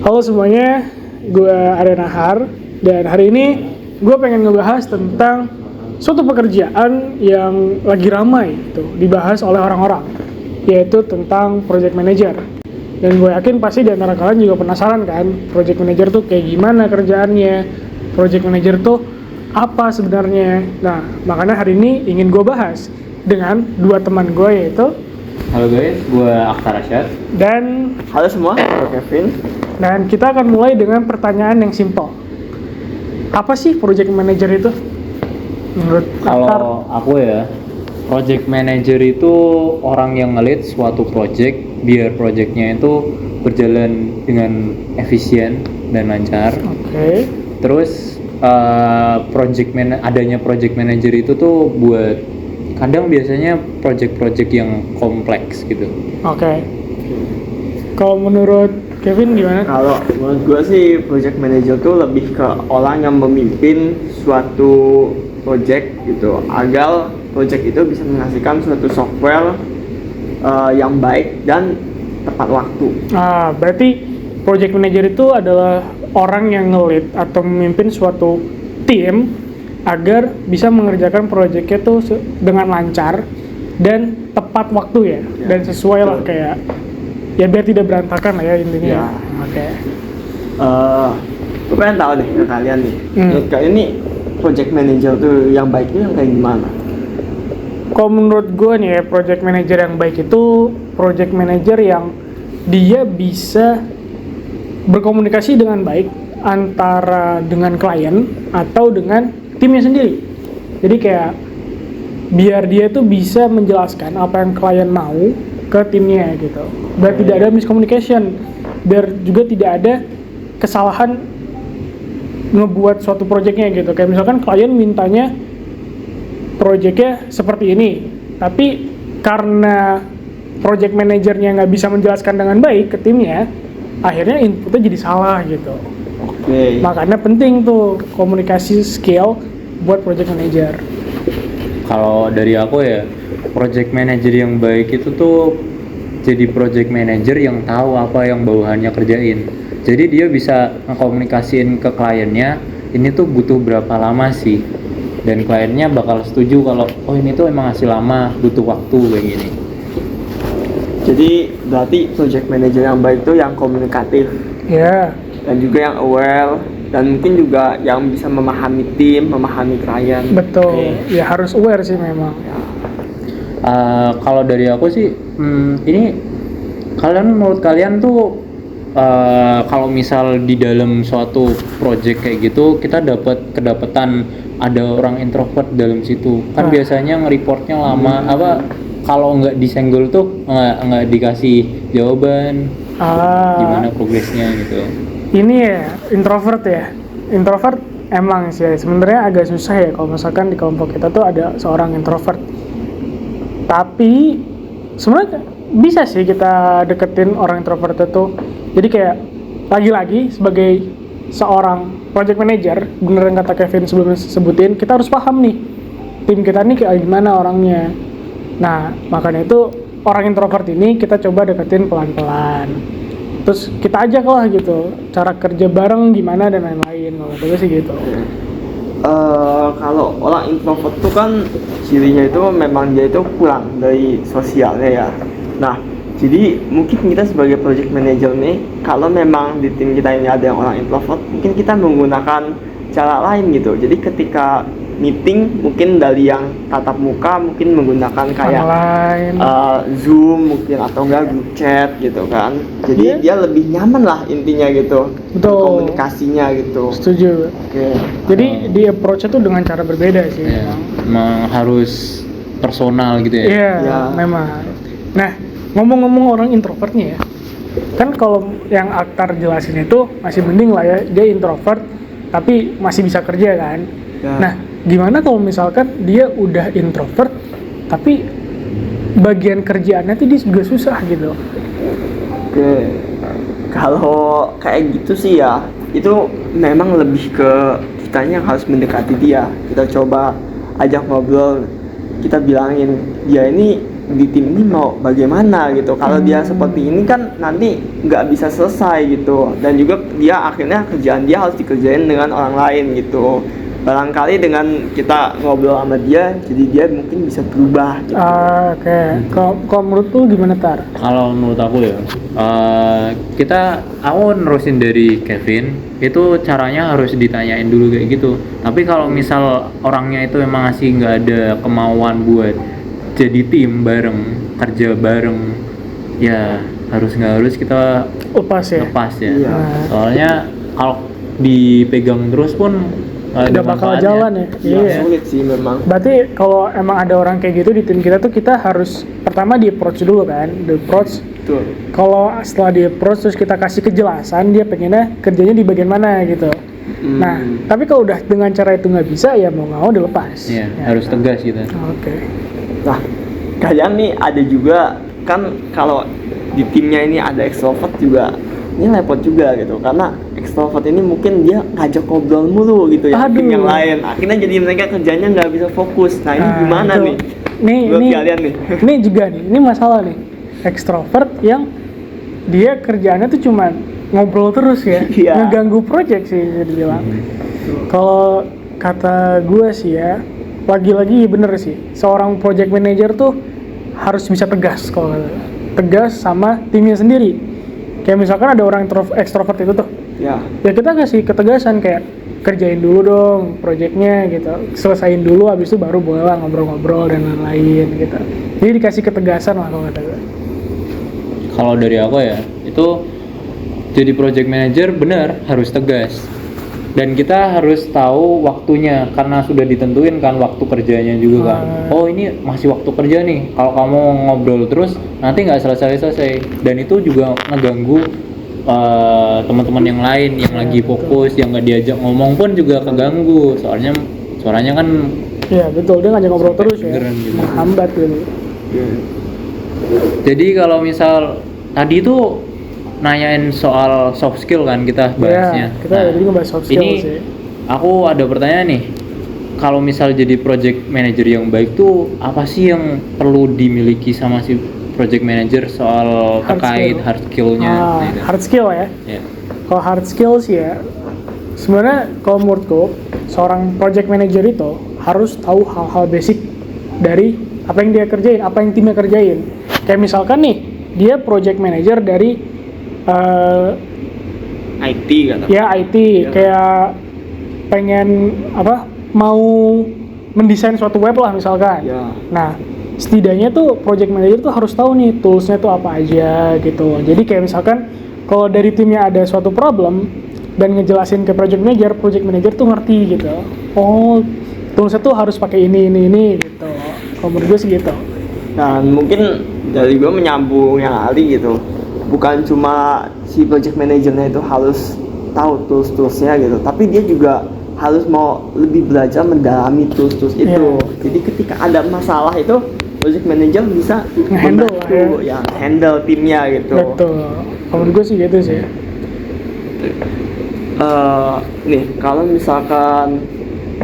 Halo semuanya, gue Arya Nahar dan hari ini gue pengen ngebahas tentang suatu pekerjaan yang lagi ramai gitu, dibahas oleh orang-orang, yaitu tentang project manager. Dan gue yakin pasti di antara kalian juga penasaran kan, project manager tuh kayak gimana kerjaannya, project manager tuh apa sebenarnya. Nah, makanya hari ini ingin gue bahas dengan dua teman gue, yaitu Halo guys, gue Akhtar Asyad. dan Halo semua, gue Kevin. Dan kita akan mulai dengan pertanyaan yang simpel. Apa sih project manager itu? Menurut Akhtar? Kalau aku ya, project manager itu orang yang nge-lead suatu project biar projectnya itu berjalan dengan efisien dan lancar. Oke. Terus adanya project manager itu tuh buat kadang biasanya project-project yang kompleks gitu. Oke. Kalau menurut Kevin gimana? Kalau menurut gue sih project manager tuh lebih ke orang yang memimpin suatu project gitu, agar project itu bisa menghasilkan suatu software yang baik dan tepat waktu. Berarti project manager itu adalah orang yang nge-lead atau memimpin suatu tim agar bisa mengerjakan proyeknya tuh dengan lancar dan tepat waktu ya. Dan sesuai lah kayak ya biar tidak berantakan lah ya intinya. Ya. Oke. Gue pengen tahu deh ke kalian nih, menurut kalian nih project manager tuh yang baik itu yang kayak gimana? Kalau menurut gue nih ya, project manager yang baik itu project manager yang dia bisa berkomunikasi dengan baik antara dengan klien atau dengan timnya sendiri. Jadi kayak biar dia tuh bisa menjelaskan apa yang klien mau ke timnya gitu. Biar tidak ada miscommunication, biar juga tidak ada kesalahan ngebuat suatu proyeknya gitu. Kayak misalkan klien mintanya proyeknya seperti ini, tapi karena project manajernya nggak bisa menjelaskan dengan baik ke timnya, akhirnya inputnya jadi salah gitu. Oke. Makanya penting tuh komunikasi skill buat project manager. Kalau dari aku ya, project manager yang baik itu tuh jadi project manager yang tahu apa yang bawahannya kerjain. Jadi dia bisa ngekomunikasiin ke kliennya, ini tuh butuh berapa lama sih, dan kliennya bakal setuju kalau oh ini tuh emang hasil lama, butuh waktu kayak gini. Jadi berarti project manager yang baik tuh yang komunikatif, Ya, dan juga yang aware, dan mungkin juga yang bisa memahami tim, memahami klien. betul. Oke. Ya harus aware sih memang. Kalau dari aku sih, ini menurut kalian tuh kalau misal di dalam suatu project kayak gitu kita kedapatan ada orang introvert dalam situ kan biasanya nge-reportnya lama kalau nggak disenggol tuh nggak dikasih jawaban gimana progresnya gitu. Ini ya introvert ya. Introvert emang sih sebenarnya agak susah ya kalau misalkan di kelompok kita tuh ada seorang introvert. Tapi sebenarnya bisa sih kita deketin orang introvert itu. Jadi kayak lagi-lagi sebagai seorang project manager, bener yang kata Kevin sebelumnya sebutin, kita harus paham nih tim kita nih kayak gimana orangnya. Nah, makanya itu orang introvert ini kita coba deketin pelan-pelan. Terus kita ajak lah gitu, cara kerja bareng gimana dan lain-lain. Kalau gue sih gitu. Kalau orang introvert tuh kan cirinya itu memang dia itu kurang dari sosialnya ya. Nah, jadi mungkin kita sebagai project manager nih, kalau memang di tim kita ini ada yang orang introvert, mungkin kita menggunakan cara lain gitu. Jadi ketika meeting mungkin dari yang tatap muka mungkin menggunakan kayak Zoom mungkin atau enggak group chat gitu kan. Jadi dia lebih nyaman lah intinya gitu. Betul. Komunikasinya gitu. Setuju. Oke. Jadi di approach-nya tuh dengan cara berbeda sih. Ya, emang harus personal gitu ya. Iya, Ya. memang. Nah, ngomong-ngomong orang introvertnya ya, kan kalau yang Akhtar jelasin itu masih mending lah ya, dia introvert tapi masih bisa kerja kan. Ya. Nah, gimana kalau misalkan dia udah introvert tapi bagian kerjaannya tuh dia juga susah gitu? Oke. Kalau kayak gitu sih ya, itu memang lebih ke kitanya yang harus mendekati dia. Kita coba ajak ngobrol, kita bilangin dia ini di tim ini mau bagaimana gitu. Kalau dia seperti ini kan nanti nggak bisa selesai gitu, dan juga dia akhirnya kerjaan dia harus dikerjain dengan orang lain gitu. Barangkali dengan kita ngobrol sama dia, jadi dia mungkin bisa berubah gitu. Oke. Kalau menurut lu gimana, Tar? Kalau menurut aku ya, aku nerusin dari Kevin, itu caranya harus ditanyain dulu kayak gitu. Tapi kalau misal orangnya itu memang masih nggak ada kemauan buat jadi tim bareng, kerja bareng, ya harus nggak harus kita Lepas ya? lepas ya. Iya. Soalnya kalau dipegang terus pun Udah bakal jalan ya? Ya, Iya. sulit sih memang. Berarti kalau emang ada orang kayak gitu di tim kita tuh, kita harus pertama di approach dulu kan, di approach. Betul. Kalau setelah di approach terus kita kasih kejelasan dia pengennya kerjanya di bagian mana gitu. Nah, tapi kalau udah dengan cara itu nggak bisa, ya mau nggak mau dilepas. Iya, Ya. harus tegas gitu. Oke. Nah, kalian nih ada juga kan, kalau di timnya ini ada extrovert juga, ini repot juga gitu, karena extrovert ini mungkin dia ngajak ngobrol mulu gitu ya, tim yang lain, akhirnya jadi mereka kerjanya nggak bisa fokus. Nah, ini gimana itu. nih? Nih, Buat kalian nih. Ini juga nih, ini masalah nih. Ekstrovert yang dia kerjaannya tuh cuma ngobrol terus ya, Iya. ngeganggu project sih bisa dibilang. Kalau kata gue sih ya, lagi-lagi bener sih, seorang project manager tuh harus bisa tegas, kalau kata gue. Tegas sama timnya sendiri. Kayak misalkan ada orang ekstrovert itu tuh, Ya, ya kita kasih ketegasan kayak kerjain dulu dong projectnya gitu, selesain dulu, habis itu baru boleh lah ngobrol-ngobrol dan lain-lain gitu. Jadi dikasih ketegasan lah kalau kata gue. Kalau dari aku ya, itu jadi project manager benar harus tegas, dan kita harus tahu waktunya, karena sudah ditentuin kan waktu kerjanya juga kan. Oh, ini masih waktu kerja nih, kalau kamu ngobrol terus nanti nggak selesai-selesai, dan itu juga ngeganggu teman-teman yang lain yang lagi fokus, yang nggak diajak ngomong pun juga keganggu, soalnya suaranya kan. Iya betul, dia ngajak ngobrol terus ya, Kedengeran gitu. menghambat gitu. Jadi kalau misal tadi tuh nanyain soal soft skill kan kita bahasnya. Ya, kita jadi ngebahas soft skill ini sih. aku ada pertanyaan nih. Kalau misal jadi project manager yang baik tuh apa sih yang perlu dimiliki sama si project manager soal Hard terkait skill. hard skill-nya? gitu. Hard skill ya. Ya. Kalau hard skill sih ya, sebenarnya kalau menurutku seorang project manager itu harus tahu hal-hal basic dari apa yang dia kerjain, apa yang timnya kerjain. Kayak misalkan nih, dia project manager dari IT kata. ya IT, kayak pengen mau mendesain suatu web lah misalkan. Ya. Nah, setidaknya tuh project manager tuh harus tahu nih toolsnya tuh apa aja gitu. Jadi kayak misalkan kalau dari timnya ada suatu problem dan ngejelasin ke project manager tuh ngerti gitu. Oh, toolsnya tuh harus pakai ini gitu. Kalau menurut gue sih gitu. Dan mungkin dari gue menyambung yang Ali gitu, bukan cuma si project manajernya itu harus tahu tools-toolsnya gitu, tapi dia juga harus mau lebih belajar mendalami tools-tools itu. Yeah. Jadi ketika ada masalah itu, project manager bisa Nge-handle lah membantu, ya handle timnya gitu. Betul. Kalau menurut gue sih gitu sih. Nih kalau misalkan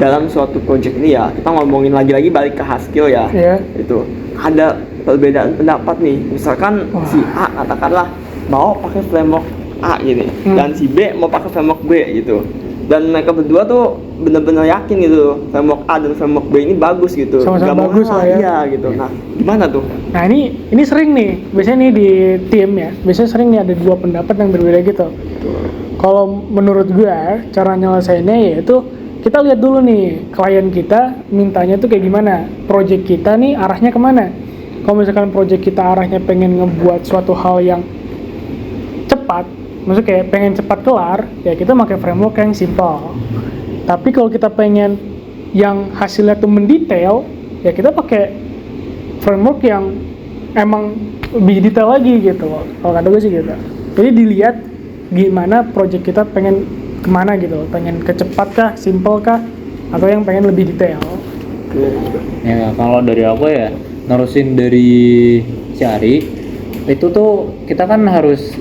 dalam suatu project ini ya, kita ngomongin lagi-lagi balik ke hard skill ya. Iya. Itu ada perbedaan pendapat nih. Misalkan si A katakanlah mau pakai framework A gini, dan si B mau pakai framework B gitu. Dan mereka berdua tuh benar-benar yakin gitu framework A dan framework B ini bagus gitu. Sama-sama Nggak mau bagus ngalah, lah ya. Iya gitu. Nah, gimana tuh? Nah ini sering nih, biasanya nih di tim ya, biasanya sering nih ada dua pendapat yang berbeda gitu. Kalau menurut gue, cara nyelesainnya yaitu kita lihat dulu nih, klien kita mintanya tuh kayak gimana, project kita nih arahnya kemana. Kalau misalkan project kita arahnya pengen ngebuat suatu hal yang cepat, maksudnya kayak pengen cepat kelar, ya kita pakai framework yang simple. Tapi kalau kita pengen yang hasilnya tuh mendetail, ya kita pakai framework yang emang lebih detail lagi gitu loh. Kalau kata gue sih gitu. Jadi dilihat gimana project kita pengen kemana gitu, pengen kecepat kah, simple kah, atau yang pengen lebih detail. Ya kalau dari aku ya, nerusin dari si Ari, itu tuh kita kan harus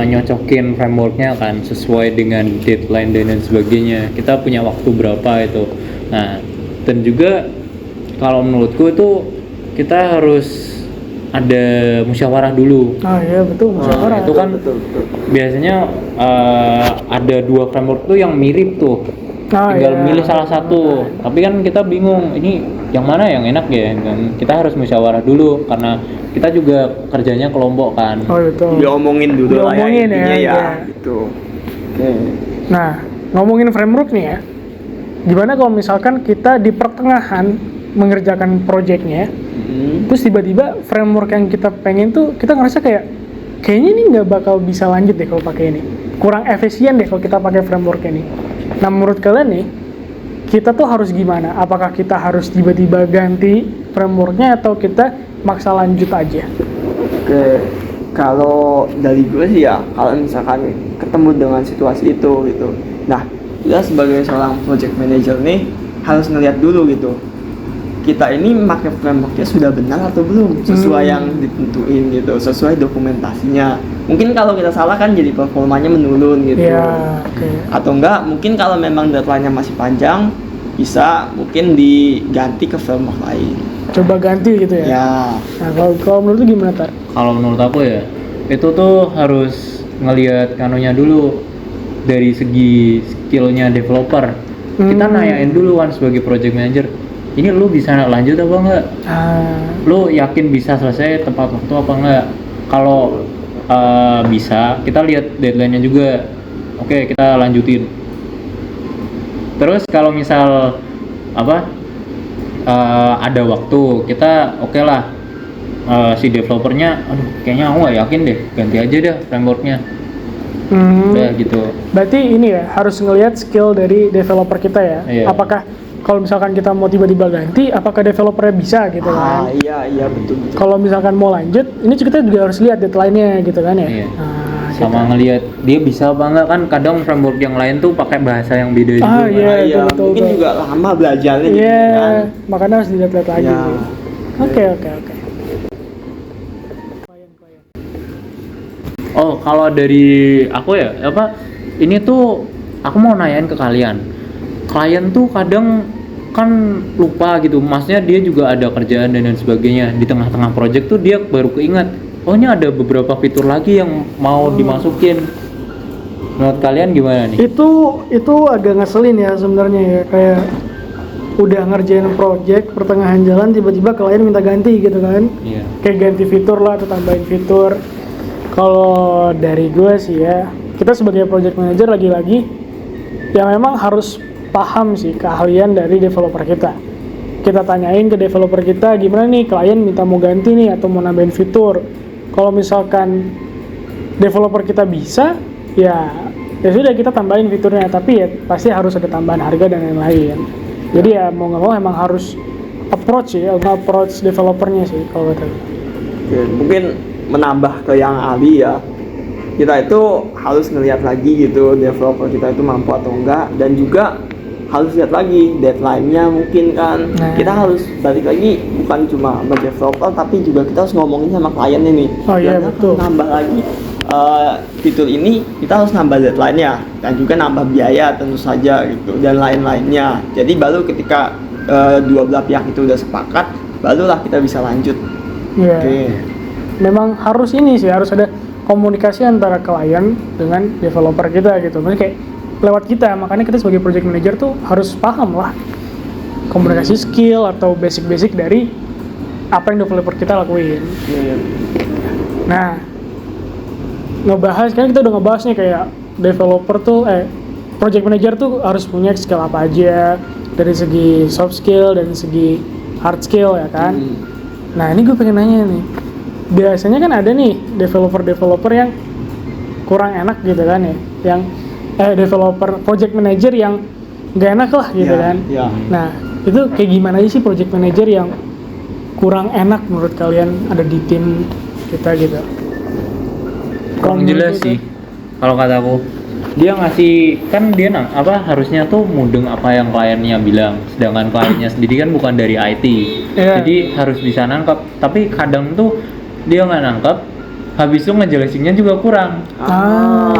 nyocokin frameworknya kan sesuai dengan deadline dan lain sebagainya. Kita punya waktu berapa itu. Nah, dan juga kalau menurutku itu kita harus ada musyawarah dulu. Oh iya betul, musyawarah. Itu kan betul. biasanya ada 2 framework tuh yang mirip tuh. Tinggal iya. milih salah satu. Tapi kan kita bingung, ini yang mana yang enak ya? Dan kita harus musyawarah dulu karena kita juga kerjanya kelompok kan. Oh betul. Diomongin dulu lah ya Diomongin intinya ya, ya, iya. gitu. Oke. Nah, ngomongin framework nih ya. Gimana kalau misalkan kita di pertengahan mengerjakan proyeknya, terus tiba-tiba framework yang kita pengen tuh kita ngerasa kayaknya ini nggak bakal bisa lanjut deh kalau pakai ini. Kurang efisien deh kalau kita pakai framework ini. Nah, menurut kalian nih, kita tuh harus gimana? Apakah kita harus tiba-tiba ganti frameworknya atau kita maksa lanjut aja? Oke, kalau dari gue sih ya, kalau misalkan ketemu dengan situasi itu gitu, nah kita sebagai seorang project manager nih harus ngeliat dulu gitu, kita ini pakai frameworknya sudah benar atau belum sesuai yang ditentuin gitu, sesuai dokumentasinya. Mungkin kalau kita salah kan jadi performanya menurun gitu. Ya, oke. Atau enggak, mungkin kalau memang deadline-nya masih panjang, bisa mungkin diganti ke framework lain. Coba ganti gitu ya. Ya, Nah, kalau menurut lu gimana, Tar? Kalau menurut aku ya, itu tuh harus ngelihat kanunya dulu dari segi skillnya developer. Kita nanyain dulu kan sebagai project manager, ini lu bisa lanjut apa enggak? Lu yakin bisa selesai tepat waktu apa enggak? Kalau bisa, kita lihat deadline-nya juga. Oke, kita lanjutin. Terus kalau misal ada waktu, kita oke lah, si developernya, aduh kayaknya aku nggak yakin deh, ganti aja deh frameworknya. Udah gitu. Berarti ini ya harus ngelihat skill dari developer kita ya. Iya. Apakah kalau misalkan kita mau tiba-tiba ganti, apakah developernya bisa gitu kan? iya betul. Kalau misalkan mau lanjut, ini kita juga harus lihat deadline-nya gitu kan ya. Iya. gitu. Sama ngelihat dia bisa apa enggak, kan kadang framework yang lain tuh pakai bahasa yang beda juga. Iya, betul. Mungkin juga lama belajarnya Iya, gitu kan. makanya harus dilihat-lihat lagi. Ya. sih. Oke. Oh, kalau dari aku ya, ini tuh aku mau nanyain ke kalian. Klien tuh kadang kan lupa gitu, maksudnya dia juga ada kerjaan dan lain sebagainya. Di tengah-tengah project tuh dia baru keinget, oh ini ada beberapa fitur lagi yang mau dimasukin. Menurut kalian gimana nih? Itu agak ngeselin ya sebenarnya ya, kayak udah ngerjain project pertengahan jalan tiba-tiba klien minta ganti gitu kan. Iya. Kayak ganti fitur lah atau tambahin fitur. Kalau dari gue sih ya, kita sebagai project manager lagi-lagi yang memang harus paham sih keahlian dari developer kita. Kita tanyain ke developer kita, gimana nih klien minta mau ganti nih atau mau nambahin fitur. Kalau misalkan developer kita bisa, ya sudah kita tambahin fiturnya, tapi ya pasti harus ada tambahan harga dan lain-lain. Jadi ya mau nggak mau emang harus approach developernya sih kalau kata gue. Oke, mungkin menambah ke yang ahli ya, kita itu harus ngelihat lagi gitu developer kita itu mampu atau enggak, dan juga harus lihat lagi deadline-nya mungkin kan. Kita harus balik lagi, bukan cuma sama developer tapi juga kita harus ngomongin sama kliennya nih. Oh iya, Dan betul. nambah lagi fitur ini kita harus nambah deadline-nya dan juga nambah biaya tentu saja gitu dan lain-lainnya. Jadi baru ketika dua belah pihak itu udah sepakat, barulah kita bisa lanjut. Iya. Oke. Memang harus ini sih, harus ada komunikasi antara klien dengan developer kita gitu. Maksudnya kayak lewat kita, makanya kita sebagai project manager tuh harus paham lah komunikasi skill atau basic-basic dari apa yang developer kita lakuin. Iya. Nah, kan kita udah ngebahas nih kayak developer tuh project manager tuh harus punya skill apa aja dari segi soft skill dan segi hard skill ya kan. Nah, ini gue pengen nanya nih, biasanya kan ada nih developer yang kurang enak gitu kan ya, yang developer project manager yang gak enak lah gitu kan. Iya. Nah, itu kayak gimana aja sih project manager yang kurang enak menurut kalian ada di tim kita gitu? Kurang jelas sih kalau kataku. Dia ngasih, kan dia harusnya tuh mudeng apa yang kliennya bilang, sedangkan kliennya sendiri kan bukan dari IT. Jadi harus bisa nangkep, tapi kadang tuh dia nggak nangkep, habis itu ngejelasinnya juga kurang.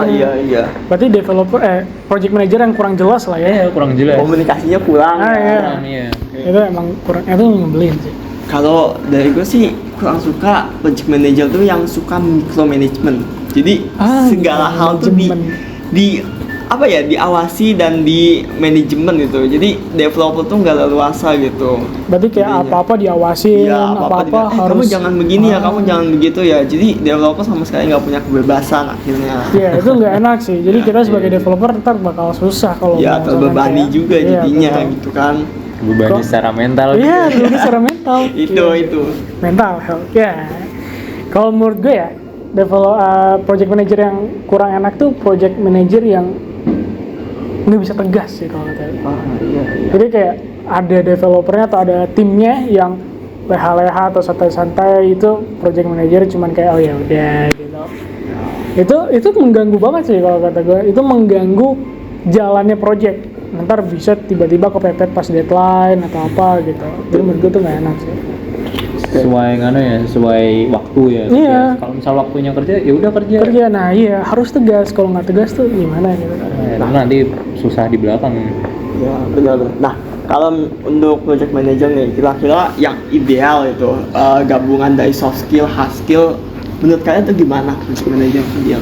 Iya. Berarti developer project manager yang kurang jelas lah ya. Kurang jelas. Komunikasinya kurang. Iya. Kurang, iya. Itu emang kurang, itu nyebelin sih. Kalau dari gue sih kurang suka project manager tuh yang suka micromanagement. Jadi segala hal tuh di apa ya, diawasi dan di manajemen gitu. Jadi developer tuh nggak leluasa gitu. Berarti kayak Jadinya. apa-apa diawasin, Iya, apa-apa kamu harus jangan begini ya, kamu jangan begitu ya. Jadi developer sama sekali nggak punya kebebasan akhirnya. Iya, itu nggak enak sih. Jadi kita sebagai developer ntar bakal susah kalau Ya misalkan terbebani kayak- juga iya, jadinya betul. gitu kan. Bebannya secara mental. Iya, dulu secara mental. Itu. Mental health. Ya. Kalau menurut gue ya, project manager yang kurang enak tuh project manager yang nggak bisa tegas sih kalau kata gue. Iya. Jadi kayak ada developernya atau ada timnya yang leha-leha atau santai-santai, itu project manager cuman kayak oh ya udah gitu. Itu mengganggu banget sih kalau kata gue. Itu mengganggu jalannya project. Ntar bisa tiba-tiba kepepet pas deadline atau apa gitu. Jadi menurut gue tuh nggak enak sih. Sesuai sesuai waktu ya. Iya. Kalau misal waktunya kerja ya udah kerja. Kerja, nah iya harus tegas. Kalau nggak tegas tuh gimana gitu. Nah, nanti susah di belakang. Ya benar. Nah, kalau untuk project manager nih, kira-kira yang ideal itu gabungan dari soft skill, hard skill. Menurut kalian tuh gimana project manager ideal?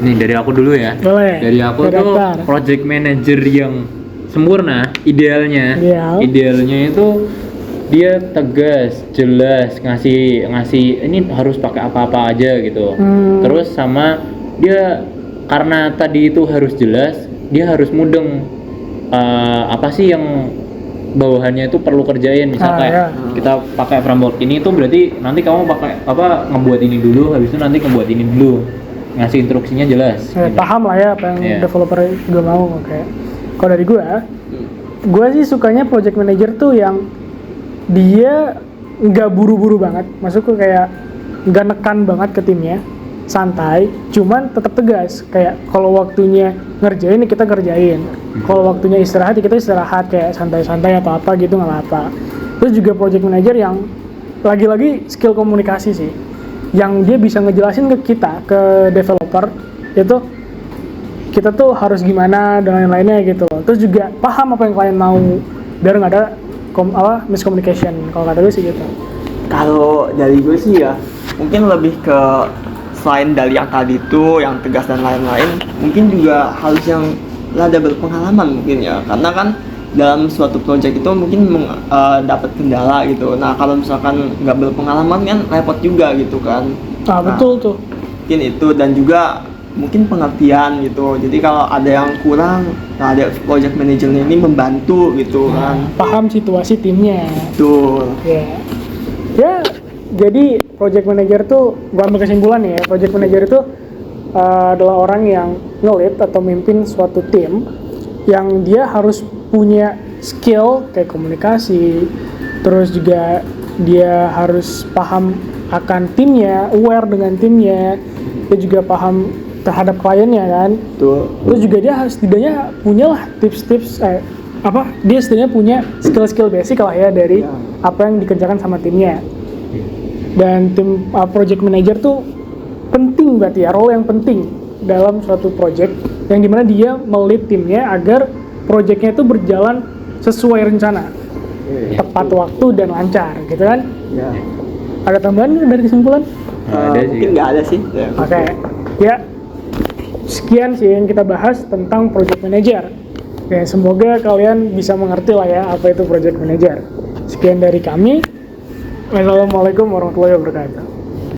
Nih dari aku dulu ya. Boleh. Dari aku Dari tuh Akbar. project manager yang sempurna, idealnya itu dia tegas, jelas, ngasih ini harus pakai apa-apa aja gitu. Terus sama dia karena tadi itu harus jelas, dia harus mudeng apa sih yang bawahannya itu perlu kerjain. Misal kayak kita pakai framework ini tuh berarti nanti kamu pakai apa, ngebuat ini dulu, habis itu nanti ngebuat ini dulu. Ngasih instruksinya jelas. Gitu. Paham lah ya apa yang developer juga mau. Kayak kalau dari gue sih sukanya project manager tuh yang dia nggak buru-buru banget, maksudku kayak nggak nekan banget ke timnya, santai, cuman tetap tegas. Kayak kalau waktunya ngerjain kita kerjain, kalau waktunya istirahat kita istirahat, kayak santai-santai atau apa gitu nggak apa. Terus juga project manager yang lagi-lagi skill komunikasi sih, yang dia bisa ngejelasin ke kita, ke developer itu kita tuh harus gimana dan lain-lainnya gitu. Terus juga paham apa yang klien mau biar nggak ada miscommunication. Kalau kata gue sih gitu. Kalau dari gue sih ya, mungkin lebih ke selain dari yang tadi itu yang tegas dan lain-lain, mungkin juga harus yang rada berpengalaman mungkin ya, karena kan dalam suatu project itu mungkin dapat kendala gitu. Nah kalau misalkan nggak berpengalaman kan repot juga gitu kan. Nah betul tuh. Mungkin itu, dan juga mungkin pengertian gitu. Jadi kalau ada yang kurang, nah ada project manajernya ini membantu gitu kan. Paham situasi timnya. Betul. Ya, jadi project manager tuh, gua ambil kesimpulan ya, project manager itu adalah orang yang nge-lead atau mimpin suatu tim yang dia harus punya skill kayak komunikasi, terus juga dia harus paham akan timnya, aware dengan timnya, dia juga paham terhadap kliennya kan. Betul. Terus juga dia harus setidaknya punya lah tips-tips dia setidaknya punya skill-skill basic lah ya dari apa yang dikerjakan sama timnya. Dan tim project manager tuh penting berarti ya, role yang penting dalam suatu project yang dimana dia melit timnya agar projectnya itu berjalan sesuai rencana, tepat waktu dan lancar gitu kan. Ada tambahan dari kesimpulan? Mungkin nggak ada sih. Oke. Ya, sekian sih yang kita bahas tentang project manager. Ya, semoga kalian bisa mengerti lah ya apa itu project manager. Sekian dari kami. Wassalamualaikum warahmatullahi wabarakatuh.